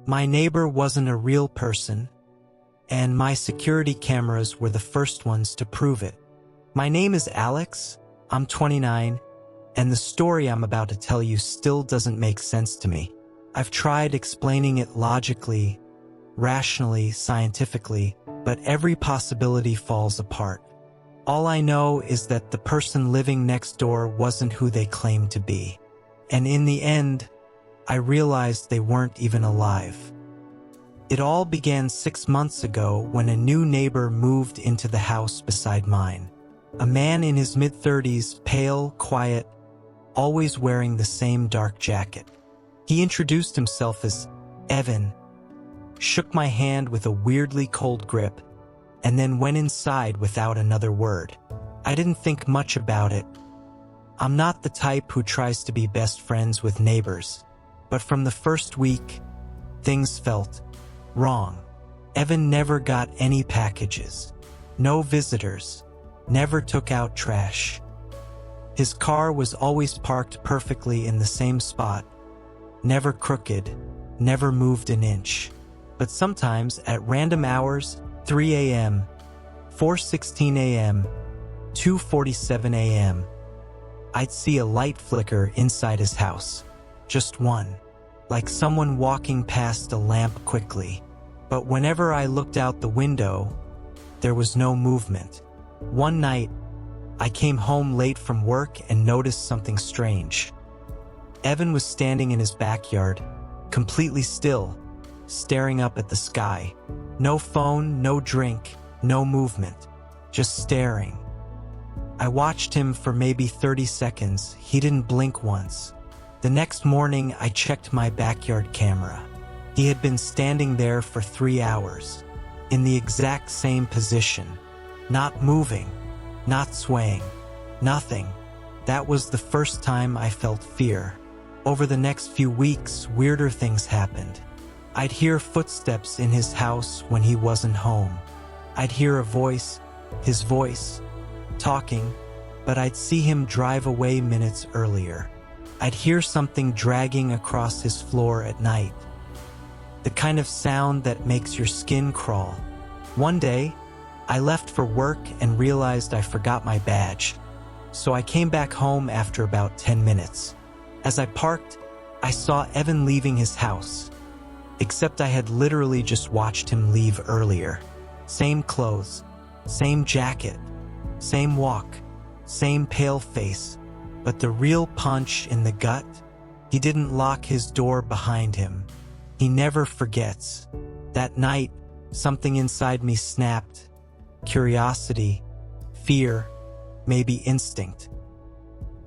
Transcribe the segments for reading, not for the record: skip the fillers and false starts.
My neighbor wasn't a real person, and my security cameras were the first ones to prove it. My name is Alex, I'm 29, and the story I'm about to tell you still doesn't make sense to me. I've tried explaining it logically, rationally, scientifically, but every possibility falls apart. All I know is that the person living next door wasn't who they claimed to be. And in the end, I realized they weren't even alive. It all began 6 months ago when a new neighbor moved into the house beside mine. A man in his mid-30s, pale, quiet, always wearing the same dark jacket. He introduced himself as Evan, shook my hand with a weirdly cold grip, and then went inside without another word. I didn't think much about it. I'm not the type who tries to be best friends with neighbors, but from the first week, things felt wrong. Evan never got any packages, no visitors, never took out trash. His car was always parked perfectly in the same spot, never crooked, never moved an inch. But sometimes at random hours, 3 a.m., 4:16 a.m., 2:47 a.m., I'd see a light flicker inside his house. Just one, like someone walking past a lamp quickly. But whenever I looked out the window, there was no movement. One night, I came home late from work and noticed something strange. Evan was standing in his backyard, completely still, staring up at the sky. No phone, no drink, no movement, just staring. I watched him for maybe 30 seconds. He didn't blink once. The next morning, I checked my backyard camera. He had been standing there for 3 hours, in the exact same position, not moving, not swaying, nothing. That was the first time I felt fear. Over the next few weeks, weirder things happened. I'd hear footsteps in his house when he wasn't home. I'd hear a voice, his voice, talking, but I'd see him drive away minutes earlier. I'd hear something dragging across his floor at night. The kind of sound that makes your skin crawl. One day, I left for work and realized I forgot my badge. So I came back home after about 10 minutes. As I parked, I saw Evan leaving his house. Except I had literally just watched him leave earlier. Same clothes, same jacket, same walk, same pale face. But the real punch in the gut, he didn't lock his door behind him. He never forgets. That night, something inside me snapped. Curiosity, fear, maybe instinct.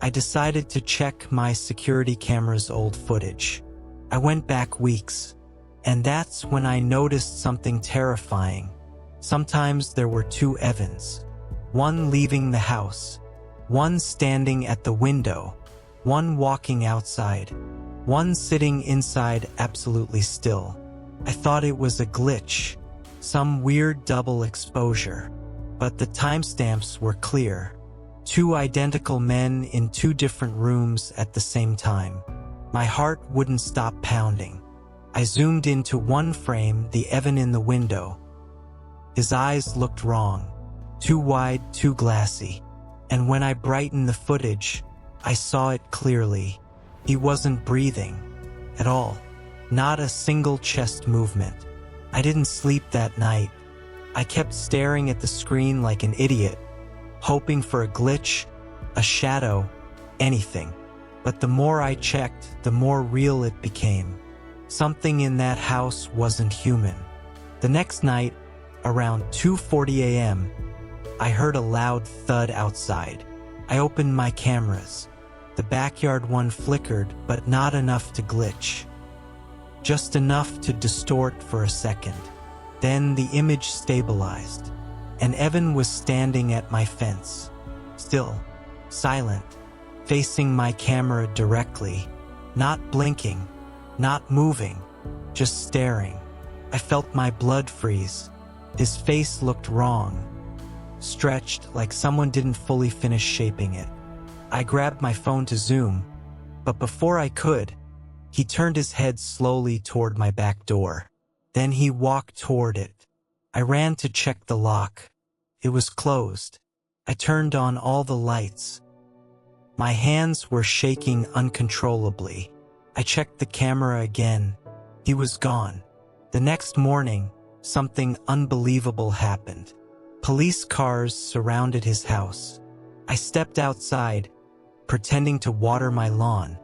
I decided to check my security camera's old footage. I went back weeks, and that's when I noticed something terrifying. Sometimes there were two Evans. One leaving the house, one standing at the window, one walking outside, one sitting inside absolutely still. I thought it was a glitch, some weird double exposure. But the timestamps were clear. 2 identical men in 2 different rooms at the same time. My heart wouldn't stop pounding. I zoomed into one frame, the Evan in the window. His eyes looked wrong, too wide, too glassy. And when I brightened the footage, I saw it clearly. He wasn't breathing at all. Not a single chest movement. I didn't sleep that night. I kept staring at the screen like an idiot, hoping for a glitch, a shadow, anything. But the more I checked, the more real it became. Something in that house wasn't human. The next night, around 2:40 a.m., I heard a loud thud outside. I opened my cameras. The backyard one flickered, but not enough to glitch. Just enough to distort for a second. Then the image stabilized, and Evan was standing at my fence. Still, silent, facing my camera directly, not blinking, not moving, just staring. I felt my blood freeze. His face looked wrong, stretched like someone didn't fully finish shaping it. I grabbed my phone to zoom, but before I could, He turned his head slowly toward my back door. Then he walked toward it. I ran to check the lock. It was closed. I turned on all the lights. My hands were shaking uncontrollably. I checked the camera again. He was gone. The next morning, something unbelievable happened. Police cars surrounded his house. I stepped outside, pretending to water my lawn.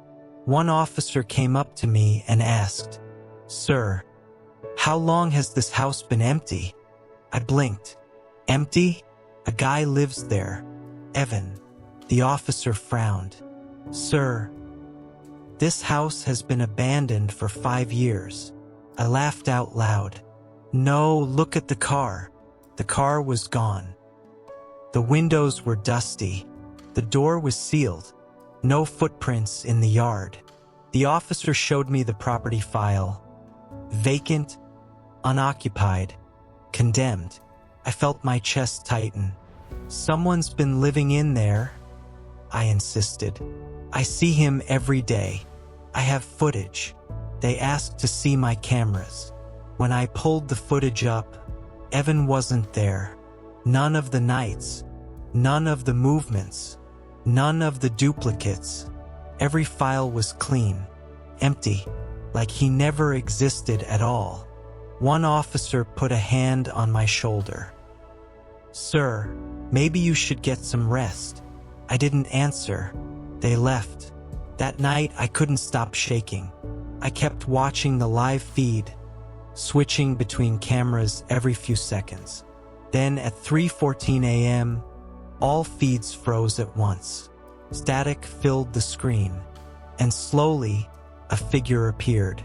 One officer came up to me and asked, "Sir, how long has this house been empty?" I blinked. "Empty? A guy lives there. Evan." The officer frowned. "Sir, this house has been abandoned for 5 years." I laughed out loud. "No, look at the car." The car was gone. The windows were dusty. The door was sealed. No footprints in the yard. The officer showed me the property file. Vacant, unoccupied, condemned. I felt my chest tighten. "Someone's been living in there," I insisted. "I see him every day. I have footage." They asked to see my cameras. When I pulled the footage up, Evan wasn't there. None of the nights, none of the movements, none of the duplicates. Every file was clean, empty, like he never existed at all. One officer put a hand on my shoulder. "Sir, maybe you should get some rest." I didn't answer. They left. That night, I couldn't stop shaking. I kept watching the live feed, switching between cameras every few seconds. Then at 3:14 a.m., all feeds froze at once. Static filled the screen, and slowly, a figure appeared,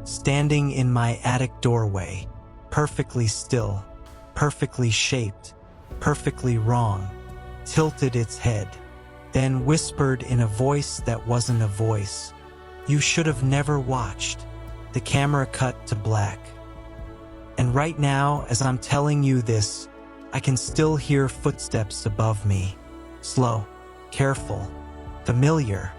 standing in my attic doorway, perfectly still, perfectly shaped, perfectly wrong, tilted its head, then whispered in a voice that wasn't a voice, "You should have never watched." The camera cut to black. And right now, as I'm telling you this, I can still hear footsteps above me. Slow, careful, familiar.